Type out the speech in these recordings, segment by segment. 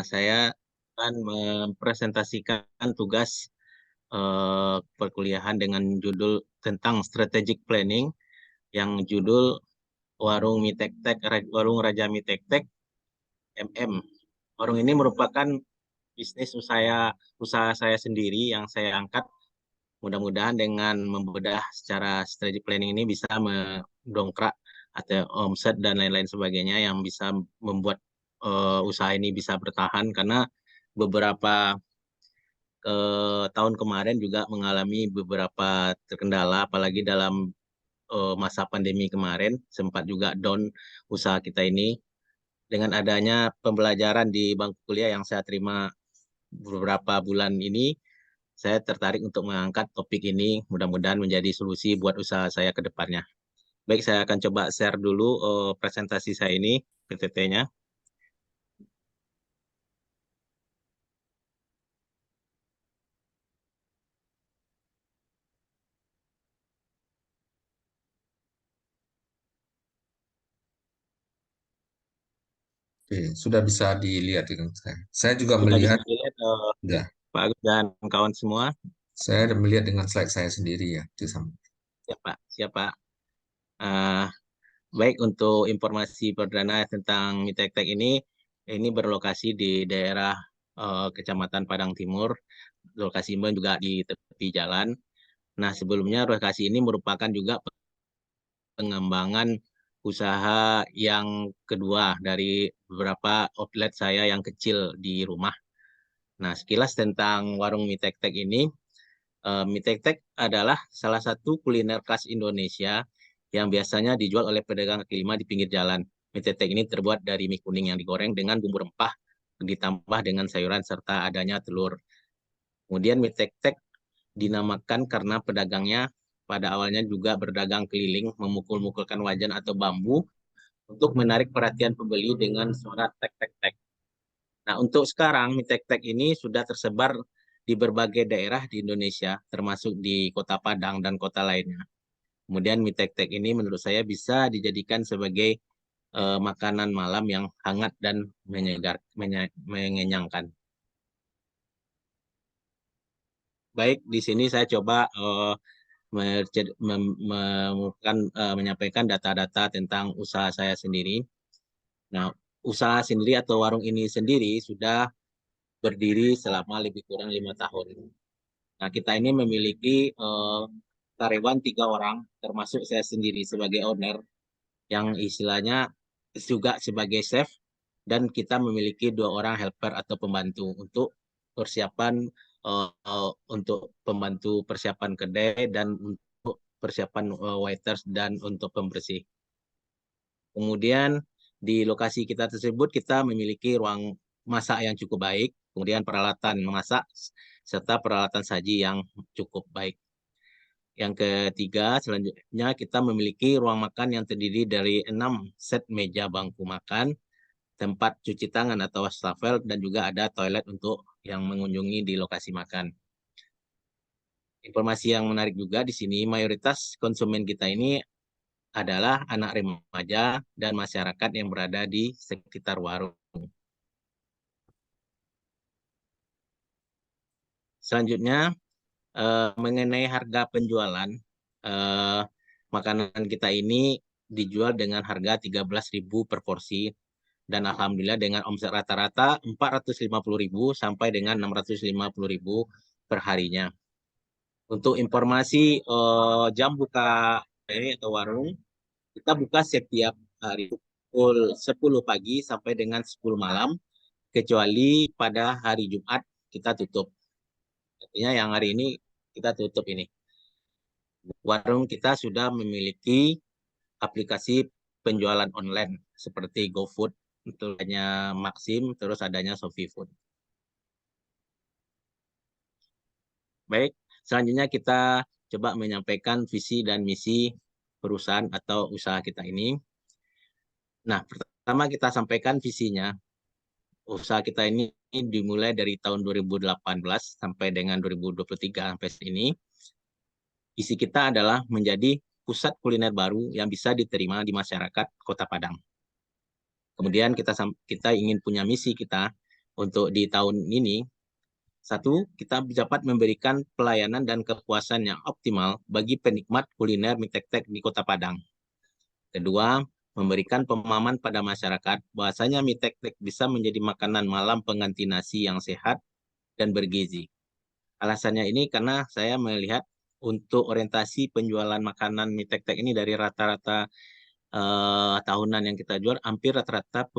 Saya akan mempresentasikan tugas perkuliahan dengan judul tentang strategic planning yang judul Warung Raja Mie Tek Tek MM. Warung ini merupakan bisnis usaha saya sendiri yang saya angkat. Mudah-mudahan dengan membedah secara strategic planning ini bisa mendongkrak atau omset dan lain-lain sebagainya yang bisa membuat usaha ini bisa bertahan karena beberapa tahun kemarin juga mengalami beberapa terkendala, apalagi dalam masa pandemi kemarin sempat juga down usaha kita ini. Dengan adanya pembelajaran di bangku kuliah yang saya terima beberapa bulan ini, saya tertarik untuk mengangkat topik ini, mudah-mudahan menjadi solusi buat usaha saya ke depannya. Baik, saya akan coba share dulu presentasi saya ini, PPT-nya. Oke, sudah bisa dilihat dengan saya. Saya juga Sudah bisa melihat, dilihat ya, Pak Agus dan kawan semua. saya melihat dengan slide saya sendiri ya. Itu sama. Siapa? Siapa? Eh, Baik, untuk informasi perdana tentang Mie Tek Tek ini berlokasi di daerah Kecamatan Padang Timur. Lokasi ini juga di tepi jalan. Nah, sebelumnya lokasi ini merupakan juga pengembangan usaha yang kedua dari beberapa outlet saya yang kecil di rumah. Nah, sekilas tentang warung Mie Tek Tek ini, Mie Tek Tek adalah salah satu kuliner khas Indonesia yang biasanya dijual oleh pedagang kaki lima di pinggir jalan. Mie Tek Tek ini terbuat dari mie kuning yang digoreng dengan bumbu rempah, ditambah dengan sayuran serta adanya telur. Kemudian Mie Tek Tek dinamakan karena pedagangnya pada awalnya juga berdagang keliling, memukul-mukulkan wajan atau bambu untuk menarik perhatian pembeli dengan suara tek tek tek. Nah, untuk sekarang mie tek tek ini sudah tersebar di berbagai daerah di Indonesia, termasuk di Kota Padang dan kota lainnya. Kemudian mie tek tek ini menurut saya bisa dijadikan sebagai makanan malam yang hangat dan mengenyangkan. Baik, di sini saya coba menyampaikan data-data tentang usaha saya sendiri. Nah, usaha sendiri atau warung ini sendiri sudah berdiri selama lebih kurang 5 tahun. Nah, kita ini memiliki karyawan 3 orang, termasuk saya sendiri sebagai owner, yang istilahnya juga sebagai chef, dan kita memiliki 2 orang helper atau pembantu untuk persiapan untuk pembantu persiapan kedai dan untuk persiapan waiters dan untuk pembersih. Kemudian di lokasi kita tersebut kita memiliki ruang masak yang cukup baik, kemudian peralatan memasak serta peralatan saji yang cukup baik. Yang ketiga, selanjutnya kita memiliki ruang makan yang terdiri dari 6 set meja bangku makan, tempat cuci tangan atau wastafel, dan juga ada toilet untuk yang mengunjungi di lokasi makan. Informasi yang menarik juga di sini, mayoritas konsumen kita ini adalah anak remaja dan masyarakat yang berada di sekitar warung. Selanjutnya, mengenai harga penjualan, eh, makanan kita ini dijual dengan harga 13.000 per porsi, dan alhamdulillah dengan omset rata-rata 450.000 sampai dengan 650.000 per harinya. Untuk informasi jam buka atau warung, kita buka setiap hari pukul 10 pagi sampai dengan 10 malam, kecuali pada hari Jumat kita tutup. Artinya yang hari ini kita tutup ini. Warung kita sudah memiliki aplikasi penjualan online seperti GoFood, itu hanya Maxim, terus adanya Shopee Food. Baik, selanjutnya kita coba menyampaikan visi dan misi perusahaan atau usaha kita ini. Nah, pertama kita sampaikan visinya. Usaha kita ini dimulai dari tahun 2018 sampai dengan 2023 sampai sini. Visi kita adalah menjadi pusat kuliner baru yang bisa diterima di masyarakat Kota Padang. Kemudian kita ingin punya misi kita, untuk di tahun ini. Satu, kita dapat memberikan pelayanan dan kepuasan yang optimal bagi penikmat kuliner mie tek-tek di Kota Padang. Kedua, memberikan pemahaman pada masyarakat bahwasanya mie tek-tek bisa menjadi makanan malam pengganti nasi yang sehat dan bergizi. Alasannya ini karena saya melihat untuk orientasi penjualan makanan mie tek-tek ini dari rata-rata tahunan yang kita jual, hampir rata-rata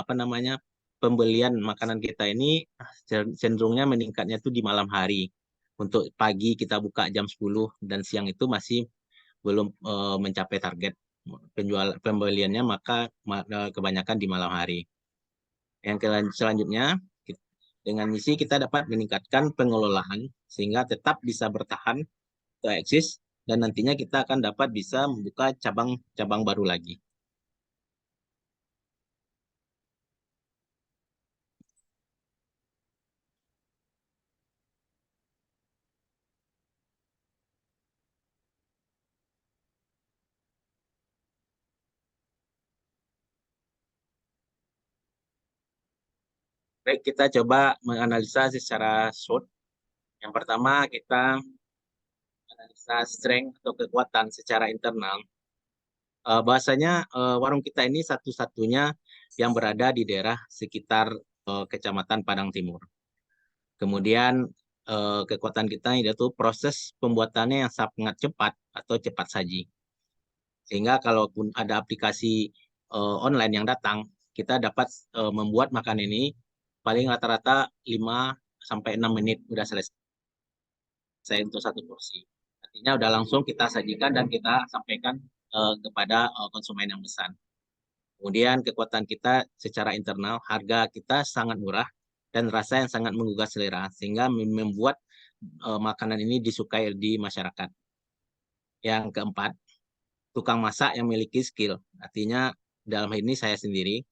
apa namanya, pembelian makanan kita ini cenderungnya meningkatnya tuh di malam hari. Untuk pagi kita buka jam 10 dan siang itu masih belum mencapai target pembeliannya, maka kebanyakan di malam hari. Yang selanjutnya, dengan misi kita dapat meningkatkan pengelolaan sehingga tetap bisa bertahan, eksis, dan nantinya kita akan dapat bisa membuka cabang-cabang baru lagi. Baik, kita coba menganalisa secara short. Yang pertama, kita analisa strength atau kekuatan secara internal. Bahasanya warung kita ini satu-satunya yang berada di daerah sekitar Kecamatan Padang Timur. Kemudian kekuatan kita yaitu proses pembuatannya yang sangat cepat atau cepat saji. Sehingga kalaupun ada aplikasi online yang datang, kita dapat membuat makan ini paling rata-rata 5 sampai 6 menit udah selesai untuk satu porsi. Artinya udah langsung kita sajikan dan kita sampaikan kepada konsumen yang pesan. Kemudian kekuatan kita secara internal, harga kita sangat murah dan rasa yang sangat menggugah selera, sehingga membuat makanan ini disukai di masyarakat. Yang keempat, tukang masak yang memiliki skill. Artinya dalam hal ini saya sendiri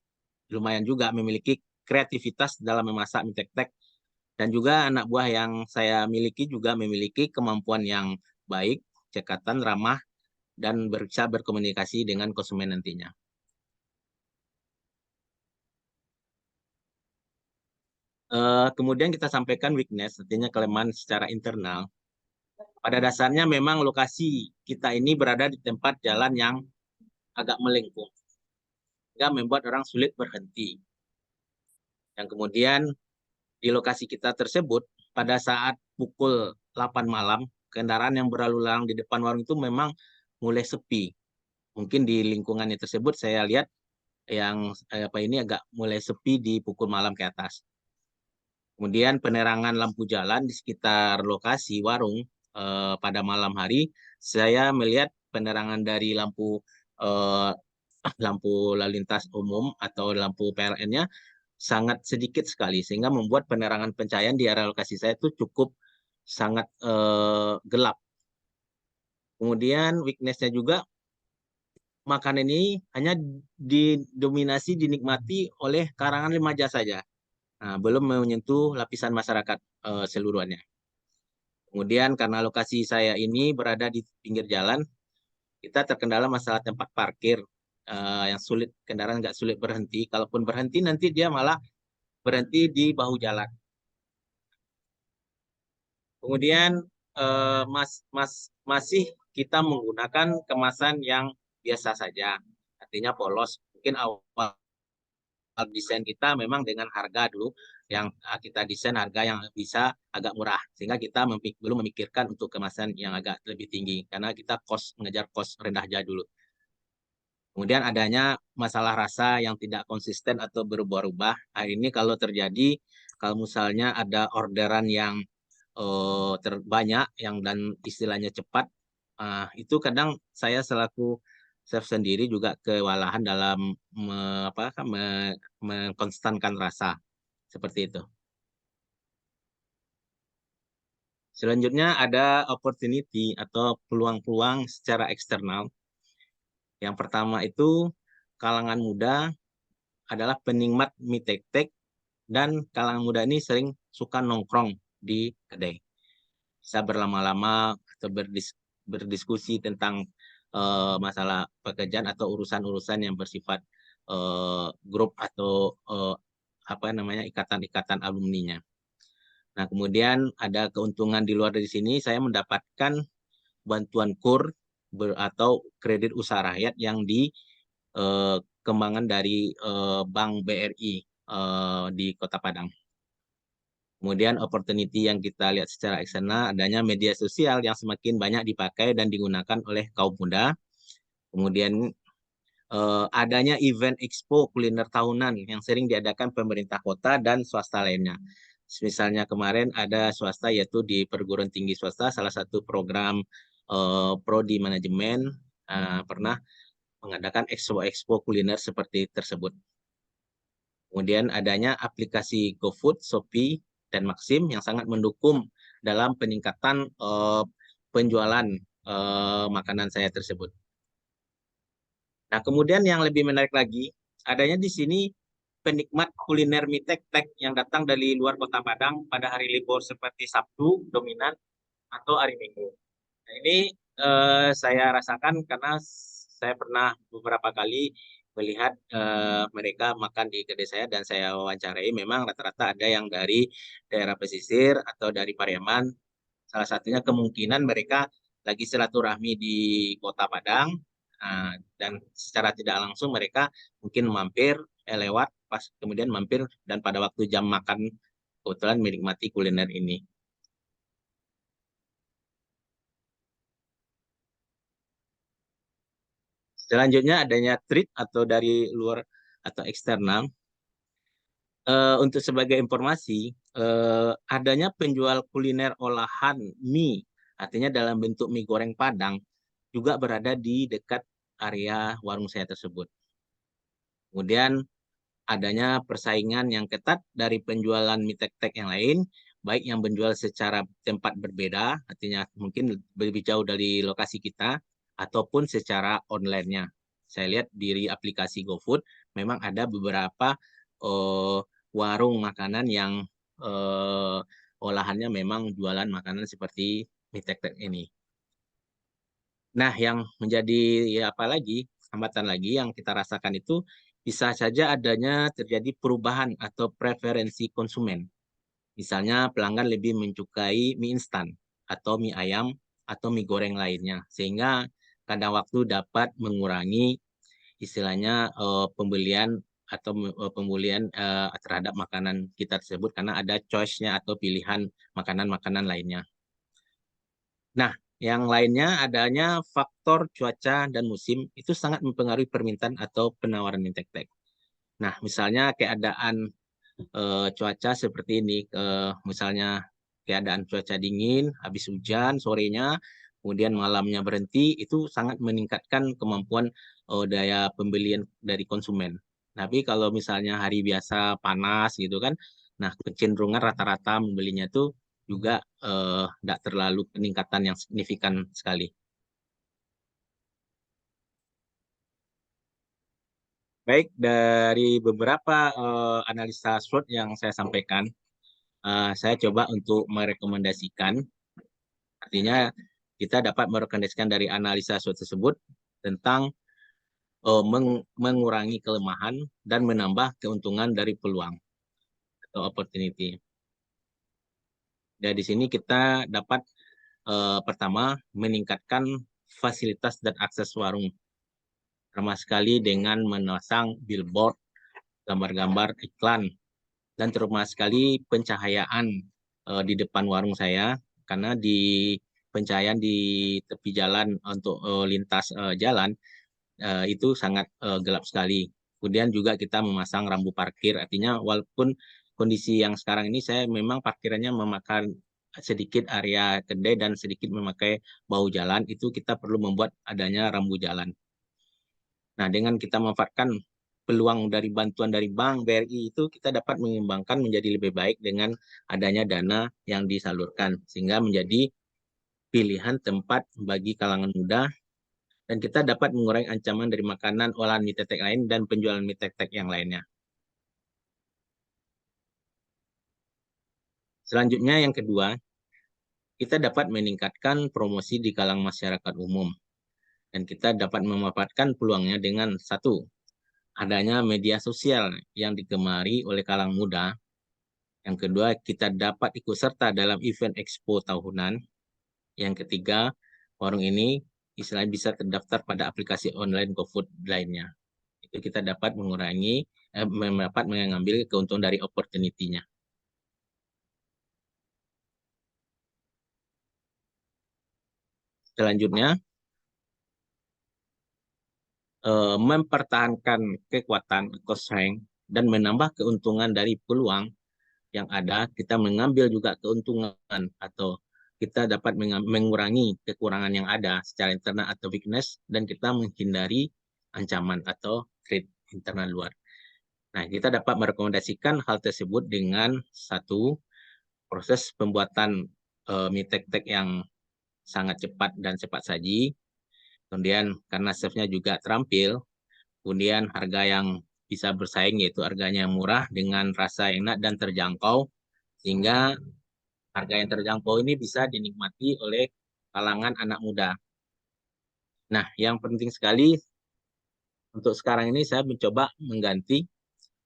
lumayan juga memiliki kreativitas dalam memasak mie tek-tek, dan juga anak buah yang saya miliki juga memiliki kemampuan yang baik, cekatan, ramah, dan bisa berkomunikasi dengan konsumen nantinya. Kemudian kita sampaikan weakness, artinya kelemahan secara internal. Pada dasarnya memang lokasi kita ini berada di tempat jalan yang agak melengkung, sehingga membuat orang sulit berhenti. Yang kemudian di lokasi kita tersebut, pada saat pukul 8 malam, kendaraan yang berlalu lalang di depan warung itu memang mulai sepi. Mungkin di lingkungannya tersebut saya lihat yang apa ini agak mulai sepi di pukul malam ke atas. Kemudian penerangan lampu jalan di sekitar lokasi warung pada malam hari, saya melihat penerangan dari lampu eh, lampu lalu lintas umum atau lampu PLN-nya sangat sedikit sekali, sehingga membuat penerangan pencahayaan di area lokasi saya itu cukup sangat gelap. Kemudian weakness-nya juga, makanan ini hanya didominasi dinikmati oleh karangan remaja saja. Nah, belum menyentuh lapisan masyarakat seluruhnya. Kemudian karena lokasi saya ini berada di pinggir jalan, kita terkendala masalah tempat parkir yang sulit, kendaraan nggak sulit berhenti. Kalaupun berhenti nanti dia malah berhenti di bahu jalan. Kemudian masih kita menggunakan kemasan yang biasa saja, artinya polos. Mungkin awal desain kita memang dengan harga dulu yang kita desain harga yang bisa agak murah, sehingga kita belum memikirkan untuk kemasan yang agak lebih tinggi karena kita mengejar cost rendah aja dulu. Kemudian adanya masalah rasa yang tidak konsisten atau berubah-ubah. Nah, ini kalau terjadi, kalau misalnya ada orderan yang terbanyak yang dan istilahnya cepat, itu kadang saya selaku chef sendiri juga kewalahan dalam mengkonstankan rasa seperti itu. Selanjutnya ada opportunity atau peluang-peluang secara eksternal. Yang pertama itu kalangan muda adalah penikmat mie tek-tek, dan kalangan muda ini sering suka nongkrong di kedai. Bisa berlama-lama atau berdiskusi tentang masalah pekerjaan atau urusan-urusan yang bersifat grup atau ikatan-ikatan alumninya. Nah, kemudian ada keuntungan di luar dari sini, saya mendapatkan bantuan KUR atau kredit usaha rakyat yang dikembangkan dari Bank BRI di Kota Padang. Kemudian opportunity yang kita lihat secara eksternal adanya media sosial yang semakin banyak dipakai dan digunakan oleh kaum muda. Kemudian adanya event expo kuliner tahunan yang sering diadakan pemerintah kota dan swasta lainnya. Misalnya kemarin ada swasta yaitu di perguruan tinggi swasta, salah satu program prodi manajemen pernah mengadakan expo kuliner seperti tersebut. Kemudian adanya aplikasi GoFood, Shopee, dan Maxim yang sangat mendukung dalam peningkatan penjualan makanan saya tersebut. Nah, kemudian yang lebih menarik lagi, adanya di sini penikmat kuliner mie tek-tek yang datang dari luar Kota Padang pada hari libur seperti Sabtu dominan atau hari Minggu. Nah, ini saya rasakan karena saya pernah beberapa kali melihat mereka makan di kedai saya dan saya wawancarai. Memang rata-rata ada yang dari daerah pesisir atau dari Pariaman. Salah satunya kemungkinan mereka lagi silaturahmi di Kota Padang dan secara tidak langsung mereka mungkin mampir lewat pas kemudian mampir dan pada waktu jam makan kebetulan menikmati kuliner ini. Selanjutnya adanya treat atau dari luar atau eksternal. Untuk sebagai informasi, adanya penjual kuliner olahan mie, artinya dalam bentuk mie goreng Padang, juga berada di dekat area warung saya tersebut. Kemudian adanya persaingan yang ketat dari penjualan mie tek-tek yang lain, baik yang menjual secara tempat berbeda, artinya mungkin lebih jauh dari lokasi kita, ataupun secara online-nya. Saya lihat di aplikasi GoFood, memang ada beberapa warung makanan yang olahannya memang jualan makanan seperti mie tek-tek ini. Nah, yang menjadi apa lagi, hambatan lagi yang kita rasakan itu bisa saja adanya terjadi perubahan atau preferensi konsumen. Misalnya pelanggan lebih menyukai mie instan atau mie ayam atau mie goreng lainnya. Sehingga kadang waktu dapat mengurangi istilahnya pembelian atau pembelian terhadap makanan kita tersebut karena ada choice-nya atau pilihan makanan-makanan lainnya. Nah, yang lainnya adanya faktor cuaca dan musim itu sangat mempengaruhi permintaan atau penawaran mie tek-tek. Nah, misalnya keadaan cuaca seperti ini, misalnya keadaan cuaca dingin, habis hujan sorenya, kemudian malamnya berhenti, itu sangat meningkatkan kemampuan daya pembelian dari konsumen. Tapi kalau misalnya hari biasa panas gitu kan, nah kecenderungan rata-rata membelinya itu juga tidak terlalu peningkatan yang signifikan sekali. Baik, dari beberapa analisa SWOT yang saya sampaikan, saya coba untuk merekomendasikan, artinya kita dapat merekomendasikan dari analisa SWOT tersebut tentang mengurangi kelemahan dan menambah keuntungan dari peluang atau opportunity. Dan di sini kita dapat pertama meningkatkan fasilitas dan akses warung, terutama sekali dengan memasang billboard, gambar-gambar iklan, dan terutama sekali pencahayaan di depan warung saya, karena di pencahayaan di tepi jalan untuk lintas jalan itu sangat gelap sekali. Kemudian juga kita memasang rambu parkir, artinya walaupun kondisi yang sekarang ini saya memang parkirannya memakan sedikit area kedai dan sedikit memakai bahu jalan, itu kita perlu membuat adanya rambu jalan. Nah, dengan kita memanfaatkan peluang dari bantuan dari Bank BRI itu kita dapat mengembangkan menjadi lebih baik dengan adanya dana yang disalurkan sehingga menjadi pilihan tempat bagi kalangan muda dan kita dapat mengurangi ancaman dari makanan olahan mie tek-tek lain dan penjualan mie tek-tek yang lainnya. Selanjutnya yang kedua, kita dapat meningkatkan promosi di kalangan masyarakat umum dan kita dapat memanfaatkan peluangnya dengan satu, adanya media sosial yang digemari oleh kalangan muda. Yang kedua, kita dapat ikut serta dalam event expo tahunan. Yang ketiga, warung ini istilahnya bisa terdaftar pada aplikasi online GoFood lainnya. Itu kita dapat dapat mengambil keuntungan dari opportunity-nya. Selanjutnya, mempertahankan kekuatan atau strength dan menambah keuntungan dari peluang yang ada, kita mengambil juga keuntungan atau kita dapat mengurangi kekurangan yang ada secara internal atau weakness, dan kita menghindari ancaman atau threat internal luar. Nah, kita dapat merekomendasikan hal tersebut dengan satu, proses pembuatan mie tek-tek yang sangat cepat dan cepat saji. Kemudian karena chefnya juga terampil, kemudian harga yang bisa bersaing yaitu harganya murah dengan rasa enak dan terjangkau, sehingga harga yang terjangkau ini bisa dinikmati oleh kalangan anak muda. Nah, yang penting sekali untuk sekarang ini saya mencoba mengganti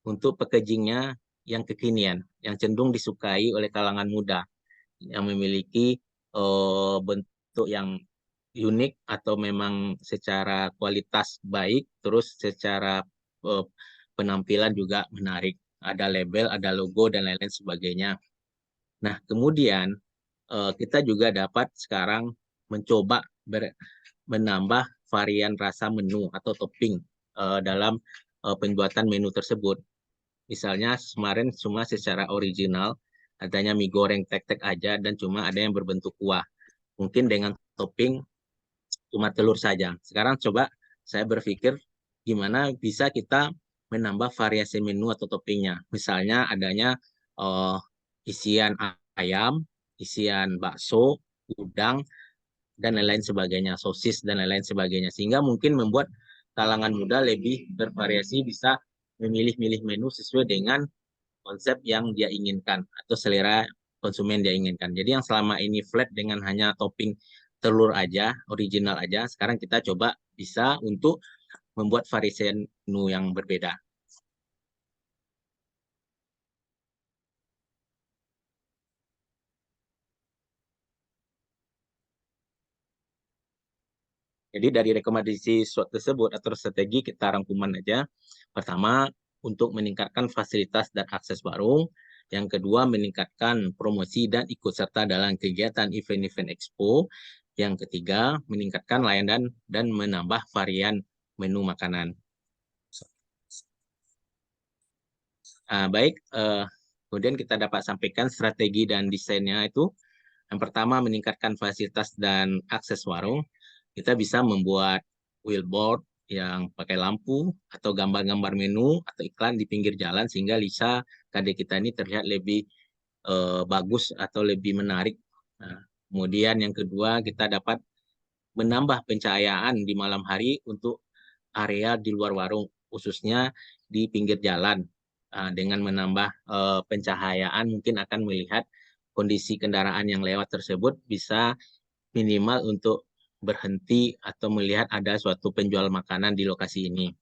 untuk packagingnya yang kekinian, yang cenderung disukai oleh kalangan muda, yang memiliki bentuk yang unik atau memang secara kualitas baik, terus secara eh, penampilan juga menarik. Ada label, ada logo, dan lain-lain sebagainya. Nah, kemudian kita juga dapat sekarang mencoba menambah varian rasa menu atau topping dalam pembuatan menu tersebut. Misalnya kemarin cuma secara original adanya mie goreng tek-tek aja dan cuma ada yang berbentuk kuah. Mungkin dengan topping cuma telur saja. Sekarang coba saya berpikir gimana bisa kita menambah variasi menu atau toppingnya. Misalnya adanya uh, isian ayam, isian bakso, udang, dan lain-lain sebagainya, sosis dan lain-lain sebagainya. Sehingga mungkin membuat kalangan muda lebih bervariasi, bisa memilih-milih menu sesuai dengan konsep yang dia inginkan atau selera konsumen dia inginkan. Jadi yang selama ini flat dengan hanya topping telur aja, original aja, sekarang kita coba bisa untuk membuat variasi menu yang berbeda. Jadi dari rekomendasi SWOT tersebut atau strategi kita rangkuman aja. Pertama, untuk meningkatkan fasilitas dan akses warung. Yang kedua, meningkatkan promosi dan ikut serta dalam kegiatan event-event expo. Yang ketiga, meningkatkan layanan dan menambah varian menu makanan. Baik, kemudian kita dapat sampaikan strategi dan desainnya itu. Yang pertama, meningkatkan fasilitas dan akses warung. Kita bisa membuat billboard yang pakai lampu atau gambar-gambar menu atau iklan di pinggir jalan sehingga Lisa KD kita ini terlihat lebih bagus atau lebih menarik. Nah, kemudian yang kedua, kita dapat menambah pencahayaan di malam hari untuk area di luar warung, khususnya di pinggir jalan. Dengan menambah pencahayaan mungkin akan melihat kondisi kendaraan yang lewat tersebut bisa minimal untuk berhenti atau melihat ada suatu penjual makanan di lokasi ini.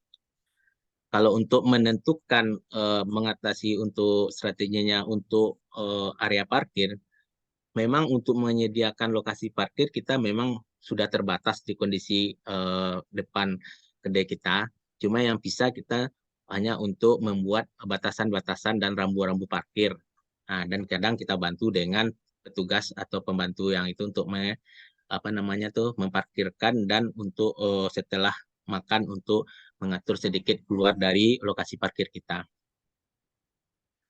Kalau untuk menentukan mengatasi untuk strateginya untuk area parkir, memang untuk menyediakan lokasi parkir kita memang sudah terbatas di kondisi depan kedai kita. Cuma yang bisa kita hanya untuk membuat batasan-batasan dan rambu-rambu parkir. Nah, dan kadang kita bantu dengan petugas atau pembantu yang itu untuk memparkirkan dan untuk setelah makan untuk mengatur sedikit keluar dari lokasi parkir kita.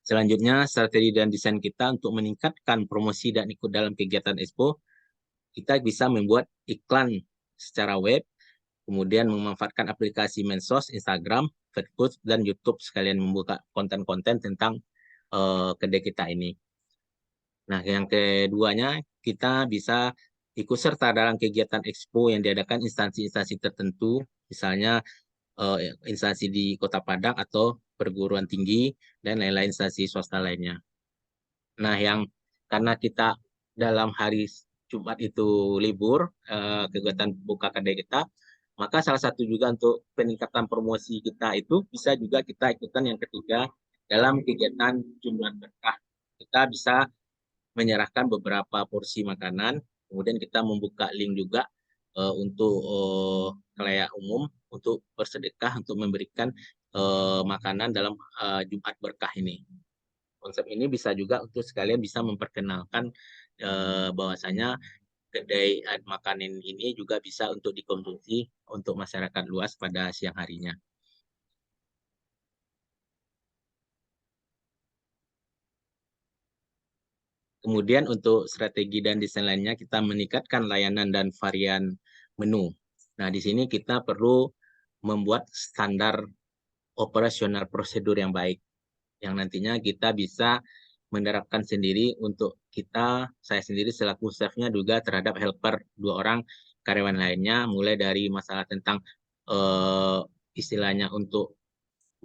Selanjutnya, strategi dan desain kita untuk meningkatkan promosi dan ikut dalam kegiatan expo, kita bisa membuat iklan secara web, kemudian memanfaatkan aplikasi Mensos, Instagram, Facebook, dan YouTube sekalian membuka konten-konten tentang kedai kita ini. Nah, yang keduanya, kita bisa ikut serta dalam kegiatan expo yang diadakan instansi-instansi tertentu, misalnya instansi di Kota Padang atau perguruan tinggi, dan lain-lain instansi swasta lainnya. Nah, yang karena kita dalam hari Jumat itu libur, kegiatan buka kedai kita, Maka salah satu juga untuk peningkatan promosi kita itu bisa juga kita ikutan yang ketiga dalam kegiatan jumlah berkah. Kita bisa menyerahkan beberapa porsi makanan, kemudian kita membuka link juga untuk khalayak umum untuk bersedekah untuk memberikan makanan dalam Jumat Berkah ini. Konsep ini bisa juga untuk sekalian bisa memperkenalkan bahwasanya kedai makanan ini juga bisa untuk dikonsumsi untuk masyarakat luas pada siang harinya. Kemudian untuk strategi dan desain lainnya kita meningkatkan layanan dan varian menu. Nah, di sini kita perlu membuat standar operasional prosedur yang baik, yang nantinya kita bisa menerapkan sendiri untuk kita, saya sendiri selaku chefnya juga terhadap helper 2 orang karyawan lainnya, mulai dari masalah tentang eh, istilahnya untuk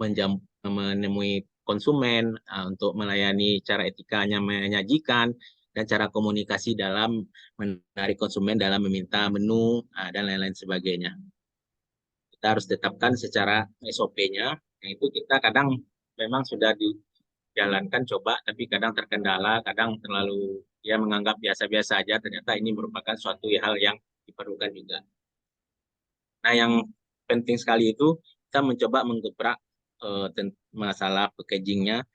menemui konsumen, untuk melayani cara etikanya menyajikan, dan cara komunikasi dalam menarik konsumen dalam meminta menu, dan lain-lain sebagainya. Kita harus tetapkan secara SOP-nya, itu kita kadang memang sudah dijalankan coba, tapi kadang terkendala, kadang terlalu ya menganggap biasa-biasa aja, ternyata ini merupakan suatu hal yang diperlukan juga. Nah, yang penting sekali itu kita mencoba menggebrak masalah packagingnya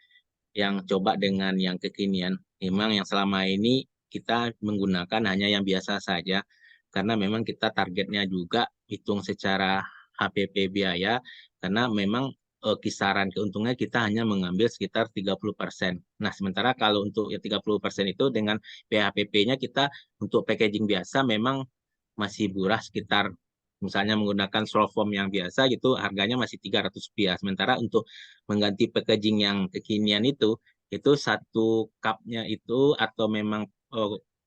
yang coba dengan yang kekinian. Memang yang selama ini kita menggunakan hanya yang biasa saja, karena memang kita targetnya juga hitung secara HPP biaya, karena memang kisaran keuntungan kita hanya mengambil sekitar 30%. Nah, sementara kalau untuk ya 30% itu dengan PHPP-nya kita untuk packaging biasa memang masih murah, sekitar misalnya menggunakan styrofoam yang biasa gitu harganya masih Rp300. Sementara untuk mengganti packaging yang kekinian itu satu cupnya itu atau memang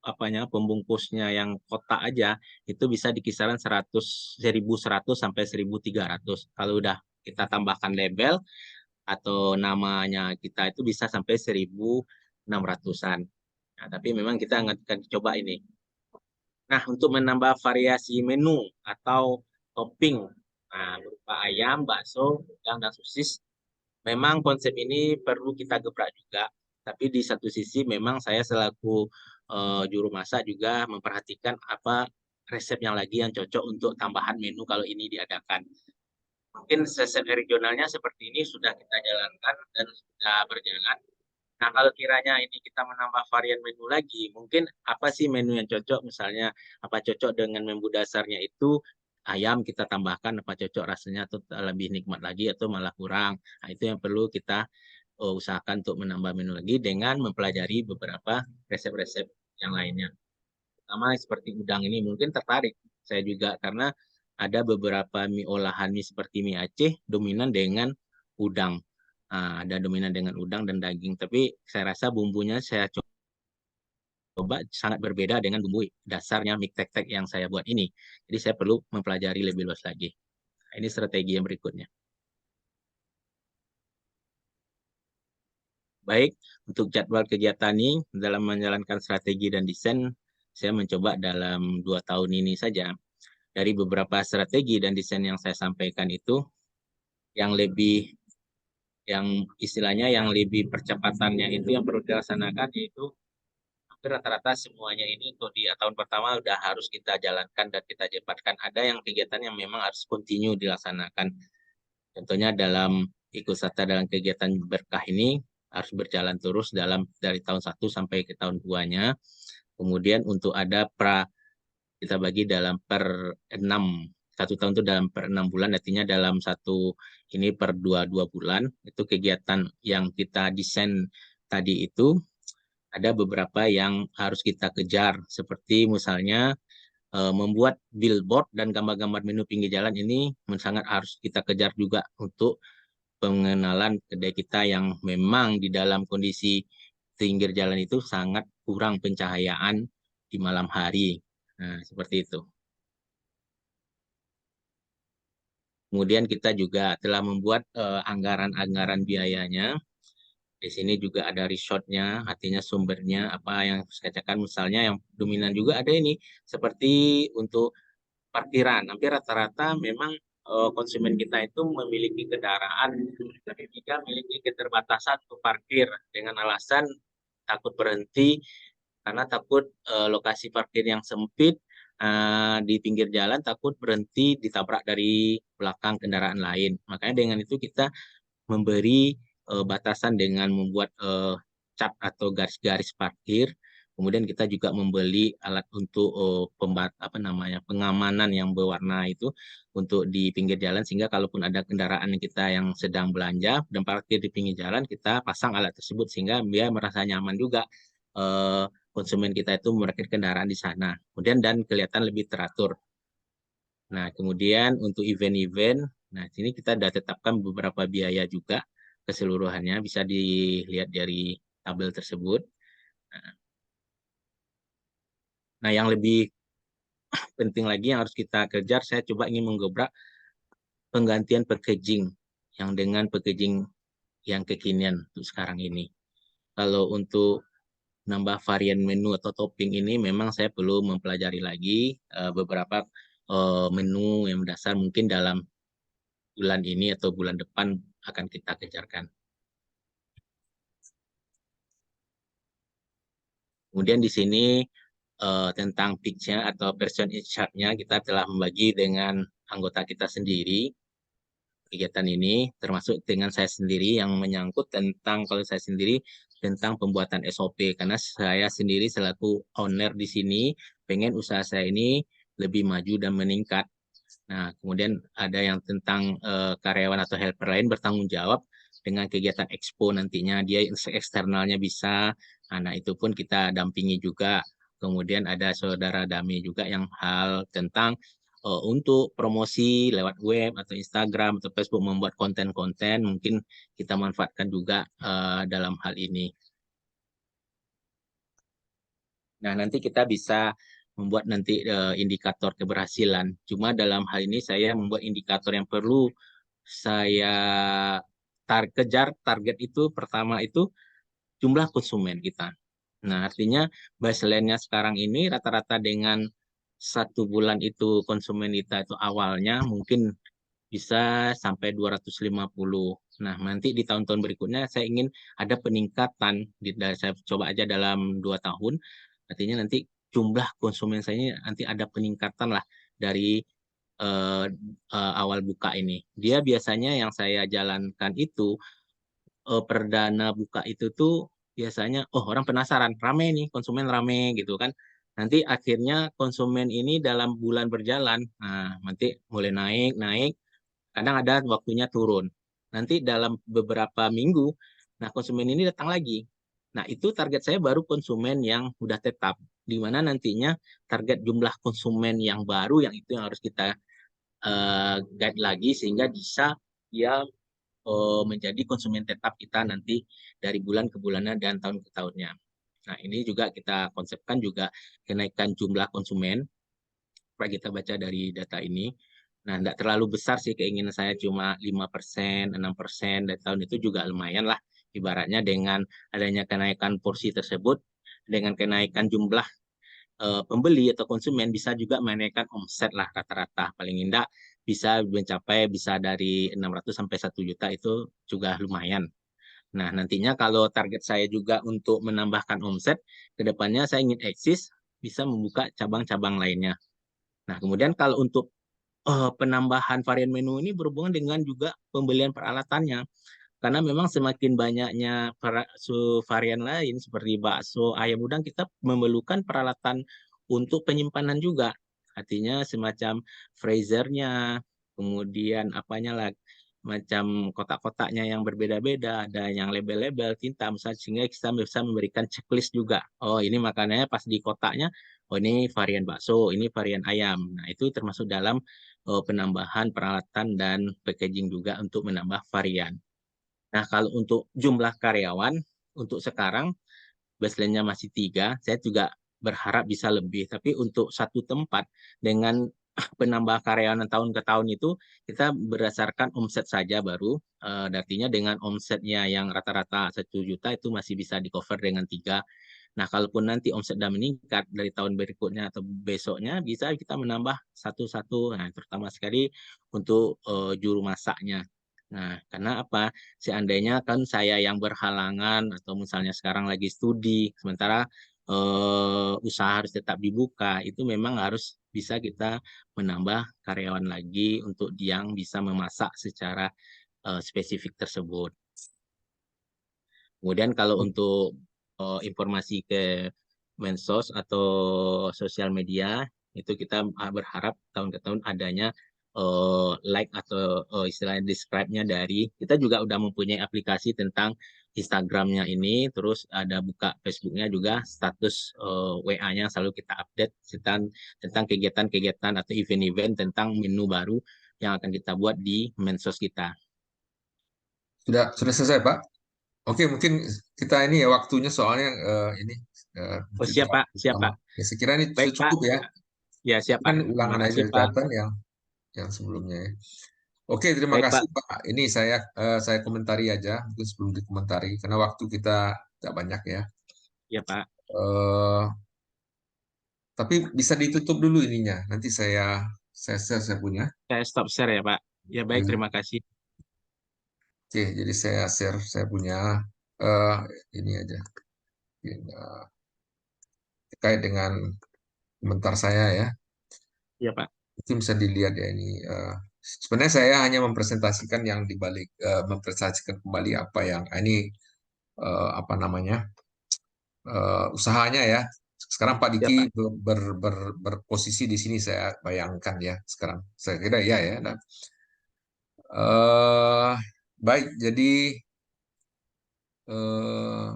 apanya pembungkusnya yang kotak aja itu bisa di kisaran 1.100 sampai 1.300. Kalau udah kita tambahkan label atau namanya kita itu bisa sampai 1.600-an. Nah, tapi memang kita akan coba ini. Nah, untuk menambah variasi menu atau topping, nah, berupa ayam, bakso, udang, dan sosis, memang konsep ini perlu kita gebrak juga. Tapi di satu sisi memang saya selaku juru masak juga memperhatikan apa resep yang lagi yang cocok untuk tambahan menu kalau ini diadakan. Mungkin resep regionalnya seperti ini sudah kita jalankan dan sudah berjalan. Nah, kalau kiranya ini kita menambah varian menu lagi, mungkin apa sih menu yang cocok? Misalnya, apa cocok dengan menu dasarnya itu ayam kita tambahkan, apa cocok rasanya atau lebih nikmat lagi atau malah kurang. Nah, itu yang perlu kita usahakan untuk menambah menu lagi dengan mempelajari beberapa resep-resep yang lainnya. Pertama seperti udang ini mungkin tertarik saya juga karena ada beberapa mie olahan mie seperti mie Aceh dominan dengan udang. Ada dominan dengan udang dan daging, tapi saya rasa bumbunya saya coba sangat berbeda dengan bumbu dasarnya mie tek-tek yang saya buat ini. Jadi saya perlu mempelajari lebih luas lagi. Ini strategi yang berikutnya. Baik, untuk jadwal kegiatan ini dalam menjalankan strategi dan desain, saya mencoba dalam 2 tahun ini saja. Dari beberapa strategi dan desain yang saya sampaikan itu, yang lebih, yang istilahnya yang lebih percepatannya itu yang perlu dilaksanakan yaitu hampir rata-rata semuanya ini untuk di tahun pertama udah harus kita jalankan dan kita cepatkan. Ada yang kegiatan yang memang harus continue dilaksanakan. Contohnya dalam ikut serta dalam kegiatan berkah ini harus berjalan terus dari tahun 1 sampai ke tahun 2-nya. Kemudian untuk ada kita bagi dalam per 6, 1 tahun itu dalam per 6 bulan, artinya dalam ini per dua bulan. Itu kegiatan yang kita desain tadi itu ada beberapa yang harus kita kejar, seperti misalnya membuat billboard dan gambar-gambar menu pinggir jalan ini sangat harus kita kejar juga untuk pengenalan kedai kita yang memang di dalam kondisi pinggir jalan itu sangat kurang pencahayaan di malam hari. Nah, seperti itu. Kemudian kita juga telah membuat anggaran-anggaran biayanya. Di sini juga ada resortnya, artinya sumbernya apa yang saya katakan, misalnya yang dominan juga ada ini seperti untuk parkiran. Hampir rata-rata memang konsumen kita itu memiliki kendaraan, tapi juga memiliki keterbatasan untuk parkir dengan alasan takut berhenti karena takut lokasi parkir yang sempit di pinggir jalan, takut berhenti ditabrak dari belakang kendaraan lain. Makanya dengan itu kita memberi batasan dengan membuat cat atau garis-garis parkir. Kemudian kita juga membeli alat untuk pengamanan yang berwarna itu untuk di pinggir jalan, sehingga kalaupun ada kendaraan kita yang sedang belanja dan parkir di pinggir jalan, kita pasang alat tersebut sehingga dia merasa nyaman juga konsumen kita itu memarkir kendaraan di sana. Kemudian dan kelihatan lebih teratur. Nah, kemudian untuk event-event, nah sini kita sudah tetapkan beberapa biaya juga keseluruhannya, bisa dilihat dari tabel tersebut. Nah, yang lebih penting lagi yang harus kita kejar, saya coba ingin menggebrak penggantian packaging yang dengan packaging yang kekinian untuk sekarang ini. Kalau untuk nambah varian menu atau topping ini memang saya perlu mempelajari lagi beberapa menu yang mendasar, mungkin dalam bulan ini atau bulan depan akan kita kejarkan. Kemudian di sini tentang pitch-nya atau version in chart-nya kita telah membagi dengan anggota kita sendiri kegiatan ini, termasuk dengan saya sendiri yang menyangkut tentang, kalau saya sendiri, tentang pembuatan SOP, karena saya sendiri selaku owner di sini pengen usaha saya ini lebih maju dan meningkat. Nah, kemudian ada yang tentang karyawan atau helper lain bertanggung jawab dengan kegiatan expo nantinya, dia eksternalnya bisa, nah itu pun kita dampingi juga. Kemudian ada saudara Dami juga yang hal tentang untuk promosi lewat web atau Instagram atau Facebook, membuat konten-konten, mungkin kita manfaatkan juga dalam hal ini. Nah, nanti kita bisa membuat nanti indikator keberhasilan. Cuma dalam hal ini saya membuat indikator yang perlu saya kejar. Target itu pertama itu jumlah konsumen kita. Nah, artinya baseline-nya sekarang ini rata-rata dengan 1 bulan itu konsumen kita itu awalnya mungkin bisa sampai 250. Nah, nanti di tahun-tahun berikutnya saya ingin ada peningkatan. Saya coba aja dalam 2 tahun. Artinya nanti jumlah konsumen saya nanti ada peningkatan lah dari awal buka ini. Dia biasanya yang saya jalankan itu perdana buka itu tuh biasanya, oh orang penasaran, rame nih, konsumen rame gitu kan. Nanti akhirnya konsumen ini dalam bulan berjalan, nah nanti mulai naik, naik, kadang ada waktunya turun. Nanti dalam beberapa minggu, nah konsumen ini datang lagi. Nah itu target saya baru konsumen yang udah tetap. Di mana nantinya target jumlah konsumen yang baru yang itu yang harus kita guide lagi sehingga bisa dia menjadi konsumen tetap kita nanti dari bulan ke bulannya dan tahun ke tahunnya. Nah ini juga kita konsepkan juga kenaikan jumlah konsumen. Supaya kita baca dari data ini. Nah, tidak terlalu besar sih keinginan saya, cuma 5%, 6% dari tahun itu juga lumayan lah. Ibaratnya dengan adanya kenaikan porsi tersebut, dengan kenaikan jumlah pembeli atau konsumen bisa juga menaikkan omset lah rata-rata. Paling tidak bisa mencapai bisa dari 600 sampai 1 juta itu juga lumayan. Nah, nantinya kalau target saya juga untuk menambahkan omset, ke depannya saya ingin eksis bisa membuka cabang-cabang lainnya. Nah, kemudian kalau untuk penambahan varian menu ini berhubungan dengan juga pembelian peralatannya. Karena memang semakin banyaknya varian lain seperti bakso, ayam udang, kita memerlukan peralatan untuk penyimpanan juga. Artinya semacam freezernya, kemudian apanya lah, macam kotak-kotaknya yang berbeda-beda, ada yang label-label tinta, misalnya, sehingga kita bisa memberikan checklist juga. Oh, ini makanannya pas di kotaknya, oh ini varian bakso, ini varian ayam. Nah, itu termasuk dalam penambahan peralatan dan packaging juga untuk menambah varian. Nah, kalau untuk jumlah karyawan, untuk sekarang baseline-nya masih 3, saya juga berharap bisa lebih. Tapi untuk satu tempat dengan penambah karyawan tahun ke tahun itu, kita berdasarkan omset saja baru. Artinya dengan omsetnya yang rata-rata 1 juta itu masih bisa di cover dengan 3. Nah, kalaupun nanti omset sudah meningkat dari tahun berikutnya atau besoknya, bisa kita menambah satu-satu. Nah, terutama sekali untuk juru masaknya. Nah, karena apa? Seandainya kan saya yang berhalangan atau misalnya sekarang lagi studi, sementara usaha harus tetap dibuka, itu memang harus bisa kita menambah karyawan lagi untuk yang bisa memasak secara spesifik tersebut. Kemudian kalau untuk informasi ke medsos atau sosial media, itu kita berharap tahun ke tahun adanya like atau istilahnya describe-nya dari, kita juga udah mempunyai aplikasi tentang Instagram-nya ini, terus ada buka Facebook-nya juga, status WA-nya selalu kita update tentang kegiatan-kegiatan atau event-event tentang menu baru yang akan kita buat di medsos kita. Sudah selesai, Pak? Oke, mungkin kita ini ya waktunya soalnya ini Oh, kita siap Pak, siap lama. Pak. Ya, sekira ini Baik Pak, cukup ya. ya siap Itu Pak. kan Terima ulangan aja kasih Pak. catatan yang sebelumnya ya. Oke, terima Baik kasih Pak, Pak. Ini saya komentari aja, mungkin sebelum dikomentari karena waktu kita tidak banyak ya. ya Pak. Eh, tapi bisa ditutup dulu ininya. Nanti saya share saya punya. Saya stop share ya Pak. Ya baik, Hmm. terima kasih. Oke, jadi saya share saya punya eh ini aja. Terkait dengan komentar saya ya. Ya Pak. Mungkin bisa dilihat ya ini. Sebenarnya saya hanya mempresentasikan yang dibalik, mempresentasikan kembali apa yang ini apa namanya usahanya ya. Sekarang Pak Ya Diki Pak. berposisi di sini saya bayangkan ya sekarang. Saya kira ya ya. Nah, eh, baik, jadi eh,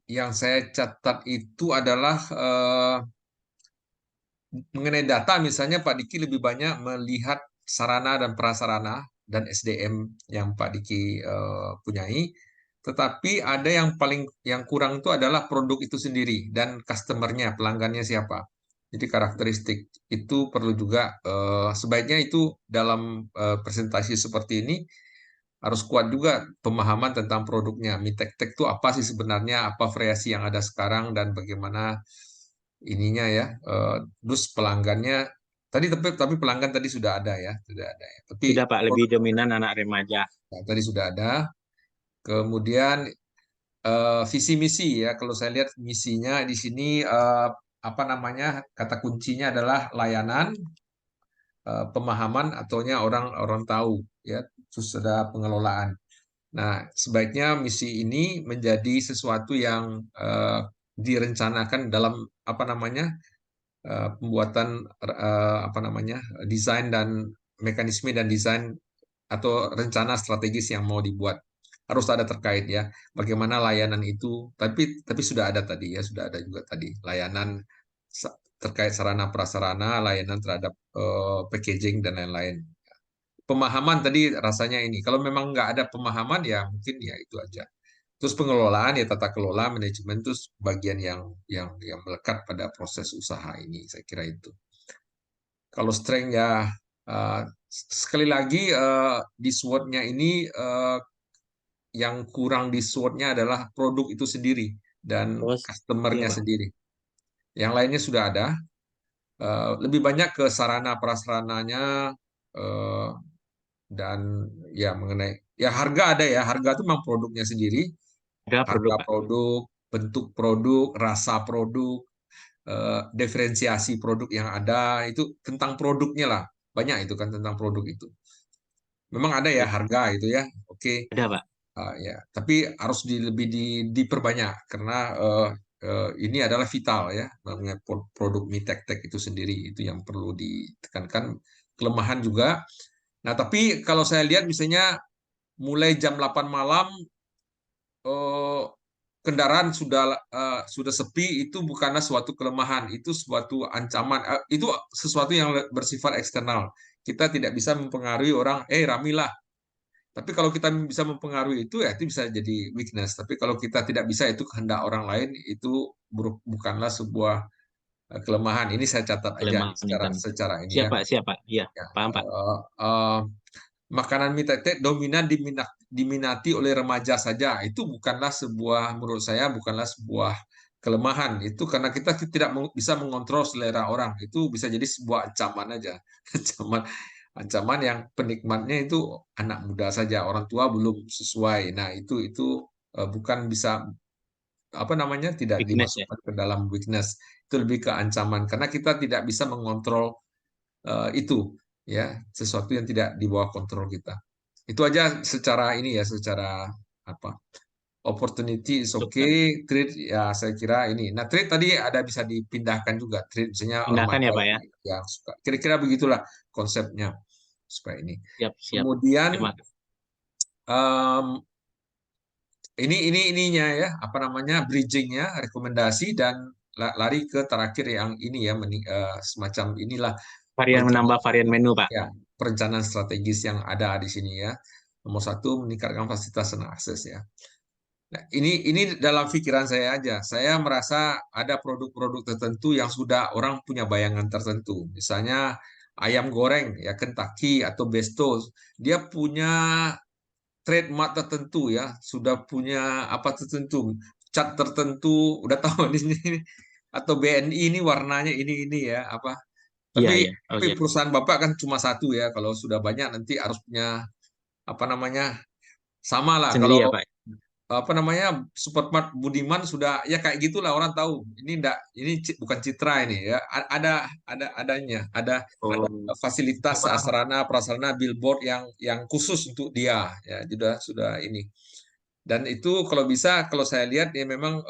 yang saya catat itu adalah mengenai data, misalnya Pak Diki lebih banyak melihat sarana dan prasarana dan SDM yang Pak Diki punyai, tetapi ada yang kurang itu adalah produk itu sendiri dan customernya, pelanggannya siapa. Jadi karakteristik itu perlu juga sebaiknya itu dalam presentasi seperti ini harus kuat juga pemahaman tentang produknya. Mie tek-tek itu apa sih sebenarnya, apa variasi yang ada sekarang dan bagaimana ininya ya. Terus pelanggannya tapi pelanggan tadi sudah ada ya, sudah ada ya. Tapi Sudah Pak, lebih dominan anak remaja. tadi sudah ada. Kemudian visi misi ya. Kalau saya lihat misinya di sini apa namanya? Kata kuncinya adalah layanan, pemahaman ataunya orang-orang tahu ya. Terus ada pengelolaan. Nah, sebaiknya misi ini menjadi sesuatu yang direncanakan dalam apa namanya pembuatan apa namanya desain dan mekanisme dan desain atau rencana strategis yang mau dibuat harus ada terkait ya bagaimana layanan itu tapi sudah ada tadi ya sudah ada juga tadi layanan terkait sarana prasarana layanan terhadap packaging dan lain-lain pemahaman tadi rasanya ini kalau memang nggak ada pemahaman ya mungkin ya itu aja. Terus pengelolaan ya tata kelola manajemen itu bagian yang melekat pada proses usaha ini saya kira itu. Kalau strength ya sekali lagi di SWOT-nya ini yang kurang di SWOT-nya adalah produk itu sendiri dan Terus, iya customer-nya Pak. sendiri. Yang lainnya sudah ada. Lebih banyak ke sarana prasarananya eh, dan ya mengenai ya harga ada ya harga itu memang produknya sendiri Ada produk harga Pak. produk bentuk produk rasa produk diferensiasi produk yang ada itu tentang produknya lah banyak itu kan tentang produk itu memang ada ya Ya, harga itu ya oke. ada Pak. Ya tapi harus diperbanyak karena ini adalah vital ya namanya produk mie tek-tek itu sendiri itu yang perlu ditekankan kelemahan juga. Nah tapi kalau saya lihat misalnya mulai jam 8 malam eh, kendaraan sudah sepi itu bukanlah suatu kelemahan, itu suatu ancaman, itu sesuatu yang bersifat eksternal. Kita tidak bisa mempengaruhi orang, ramilah. Tapi kalau kita bisa mempengaruhi itu ya itu bisa jadi weakness. Tapi kalau kita tidak bisa itu kehendak orang lain itu bukanlah sebuah kelemahan. Ini saya catat aja Kelemahan secara intan. secara ini Siap ya. Pak, siap Pak. Iya, Ya, paham Pak. makanan mie tete dominan diminati oleh remaja saja. Itu bukanlah sebuah, menurut saya bukanlah sebuah kelemahan. Itu karena kita tidak bisa mengontrol selera orang. Itu bisa jadi sebuah ancaman aja. Ancaman ancaman yang penikmatnya itu anak muda saja, orang tua belum sesuai. Nah, itu bukan bisa apa namanya, tidak weakness ya. dimasukkan ke dalam weakness. Itu lebih ke ancaman karena kita tidak bisa mengontrol itu ya, sesuatu yang tidak di bawah kontrol kita. Itu aja secara ini ya, secara apa, opportunity is Untuk okay, trade ya saya kira ini. Nah, trade tadi ada bisa dipindahkan juga, trade misalnya tindakan ya remaja Pak ya. yang suka. Kira-kira begitulah konsepnya supaya ini. Siap, siap. Kemudian Terima kasih. em, ini ininya ya, apa namanya, bridgingnya, rekomendasi dan lari ke terakhir yang ini ya, semacam inilah Varian menambah perencanaan varian menu Pak. ya, perencanaan strategis yang ada di sini ya. Nomor satu, meningkatkan fasilitas dan akses ya. Nah, ini dalam pikiran saya aja. Saya merasa ada produk-produk tertentu yang sudah orang punya bayangan tertentu. Misalnya ayam goreng ya, Kentucky atau Besto, dia punya trademark tertentu ya, sudah punya apa tertentu, cat tertentu, udah tahu di sini, atau BNI ini warnanya ini ya apa. Iya, Tapi iya. tapi Oke. perusahaan Bapak kan cuma satu ya. Kalau sudah banyak nanti harus punya apa namanya, sama lah. Sendiri Kalau ya Pak. apa namanya, Supermart Budiman sudah ya kayak gitulah, orang tahu ini enggak, ini bukan citra ini ya. Ada Oh, fasilitas apa? sarana prasarana billboard yang khusus untuk dia ya, sudah ini. Dan itu kalau bisa, kalau saya lihat ya memang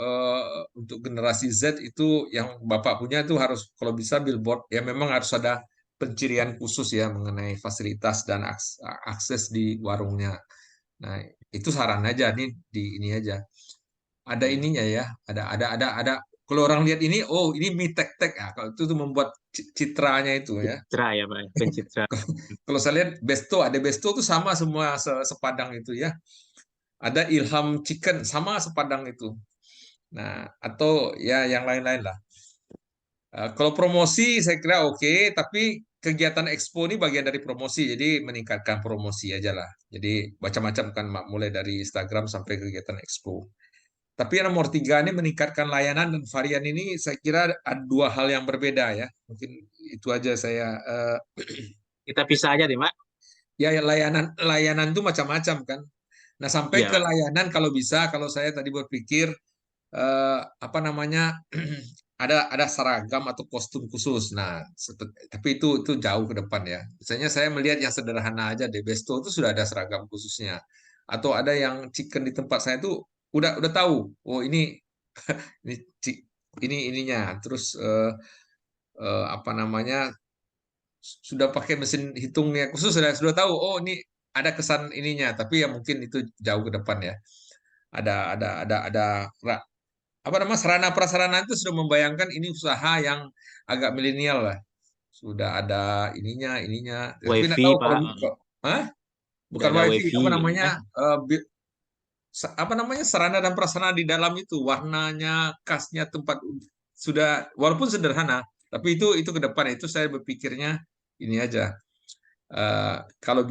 untuk generasi Z itu yang Bapak punya itu harus kalau bisa billboard ya, memang harus ada pencirian khusus ya mengenai fasilitas dan akses di warungnya. Nah, itu saran aja nih, di ini aja. Ada Hmm. ininya ya, ada. Kalau orang lihat ini, oh ini mie tek-tek ya. Kalau itu tuh membuat citranya itu ya. Citra ya Pak. Pencitra. Kalau saya lihat Besto, ada Besto tuh sama semua sepadang itu ya. Ada Ilham Chicken sama sepadang itu. Nah, atau ya yang lain-lain lah. Kalau promosi saya kira oke, tapi kegiatan expo ini bagian dari promosi, jadi meningkatkan promosi aja lah. Jadi macam-macam kan, mulai dari Instagram sampai kegiatan expo. Tapi yang nomor tiga ini meningkatkan layanan dan varian ini saya kira ada dua hal yang berbeda ya. Mungkin itu aja saya. Kita pisah aja deh Pak. Ya, ya, layanan layanan itu macam-macam kan. Nah, sampai Iya ke Pak. layanan kalau bisa, kalau saya tadi berpikir apa namanya, ada seragam atau kostum khusus. Nah, tapi itu jauh ke depan ya. Misalnya saya melihat yang sederhana aja deh, Besto itu sudah ada seragam khususnya. Atau ada yang chicken di tempat saya itu udah tahu. Oh ini ini ini ininya. Terus apa namanya, sudah pakai mesin hitungnya khusus, sudah tahu. Oh ini ada kesan ininya. Tapi ya mungkin itu jauh ke depan ya. Ada apa namanya, sarana prasarana itu sudah membayangkan ini usaha yang agak milenial lah. Sudah ada ininya. Tapi nggak WiFi tahu kalau Pak. Hah? Udah Bukan ada wifi, WiFi apa gitu namanya? ya. Apa namanya, sarana dan prasarana di dalam itu, warnanya, khasnya tempat sudah, walaupun sederhana, tapi itu ke depan itu saya berpikirnya ini aja. Kalau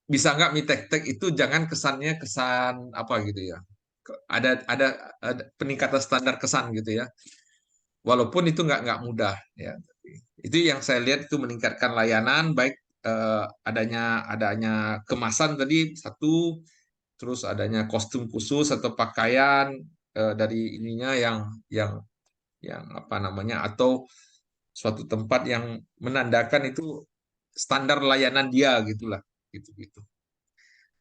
bisa nggak mie tek-tek itu jangan kesannya kesan apa gitu ya. Ada peningkatan standar kesan gitu ya. Walaupun itu nggak mudah ya. Itu yang saya lihat itu meningkatkan layanan, baik adanya kemasan tadi satu, terus adanya kostum khusus atau pakaian dari ininya yang yang apa namanya, atau suatu tempat yang menandakan itu standar layanan dia gitulah, gitu.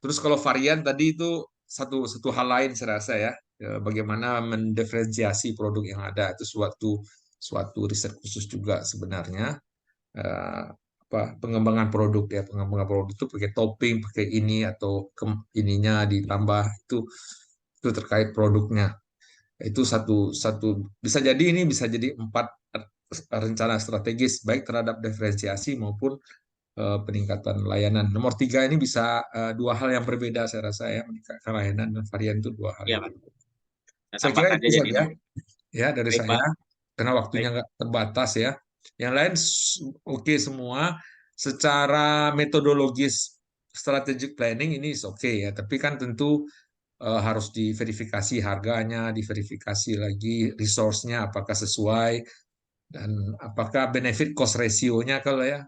Terus kalau varian tadi itu satu satu hal lain saya rasa ya. Bagaimana mendiferensiasi produk yang ada itu suatu suatu riset khusus juga sebenarnya. Eh, Pengembangan produk ya, pengembangan produk itu pakai topping, pakai ini atau ininya ditambah, itu terkait produknya. Itu satu satu bisa jadi, ini bisa jadi empat rencana strategis baik terhadap diferensiasi maupun peningkatan layanan. Nomor tiga ini bisa dua hal yang berbeda saya rasa ya, meningkatkan layanan dan varian itu dua hal Iya yang Pak. berbeda. Kita Saya kira tambahkan itu aja jadi saja dua. ya dari Baik saya, Pak. karena waktunya Baik. nggak terbatas ya. Yang lain oke semua. Secara metodologis strategic planning ini is oke ya, tapi kan tentu harus diverifikasi harganya, diverifikasi lagi resource-nya apakah sesuai dan apakah benefit cost ratio-nya kalau ya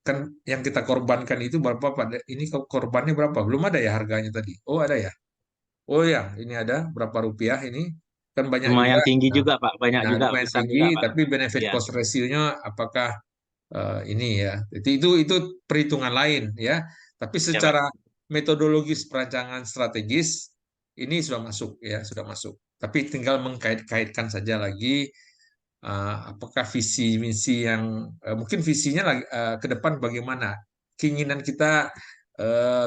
kan yang kita korbankan itu berapa Pak? Ini korbannya berapa? Belum ada ya harganya tadi. Oh, ada ya. Oh ya, ini ada berapa rupiah ini? Kan banyak juga. Lumayan tinggi Nah, juga Pak, banyak nah, juga, lumayan besar tinggi, juga Pak. tapi benefit Iya, cost ratio-nya apakah ini ya. Jadi itu perhitungan lain ya. Tapi ya Pak. secara metodologis perancangan strategis ini sudah masuk ya, sudah masuk. Tapi tinggal mengkait-kaitkan saja lagi apakah visi misi yang mungkin visinya lagi ke depan bagaimana? Keinginan kita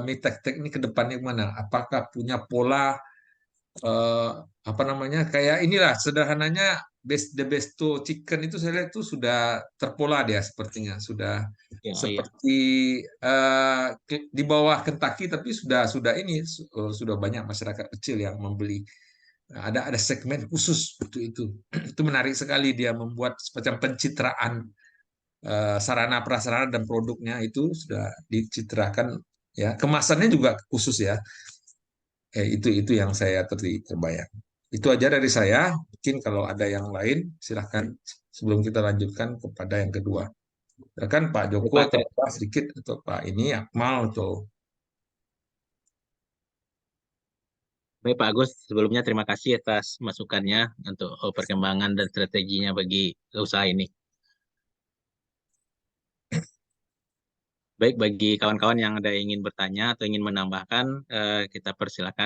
Mitek ini ke depannya mana? Apakah punya pola eh, apa namanya kayak inilah sederhananya the besto chicken itu saya lihat itu sudah terpola dia sepertinya sudah Ya, iya. seperti di bawah Kentucky tapi sudah ini sudah banyak masyarakat kecil yang membeli. Nah, ada segmen khusus untuk itu. Itu menarik sekali dia membuat semacam pencitraan sarana prasarana dan produknya itu sudah dicitrakan ya kemasannya juga khusus ya. Itu yang saya terbayang. Itu aja dari saya. Mungkin kalau ada yang lain, silahkan sebelum kita lanjutkan kepada yang kedua. Silakan Pak Baik, Joko Pak, atau Pak sedikit atau Pak ini Akmal atau baik, Pak Agus, sebelumnya terima kasih atas masukannya untuk perkembangan dan strateginya bagi usaha ini. Baik, bagi kawan-kawan yang ada yang ingin bertanya atau ingin menambahkan, kita persilakan.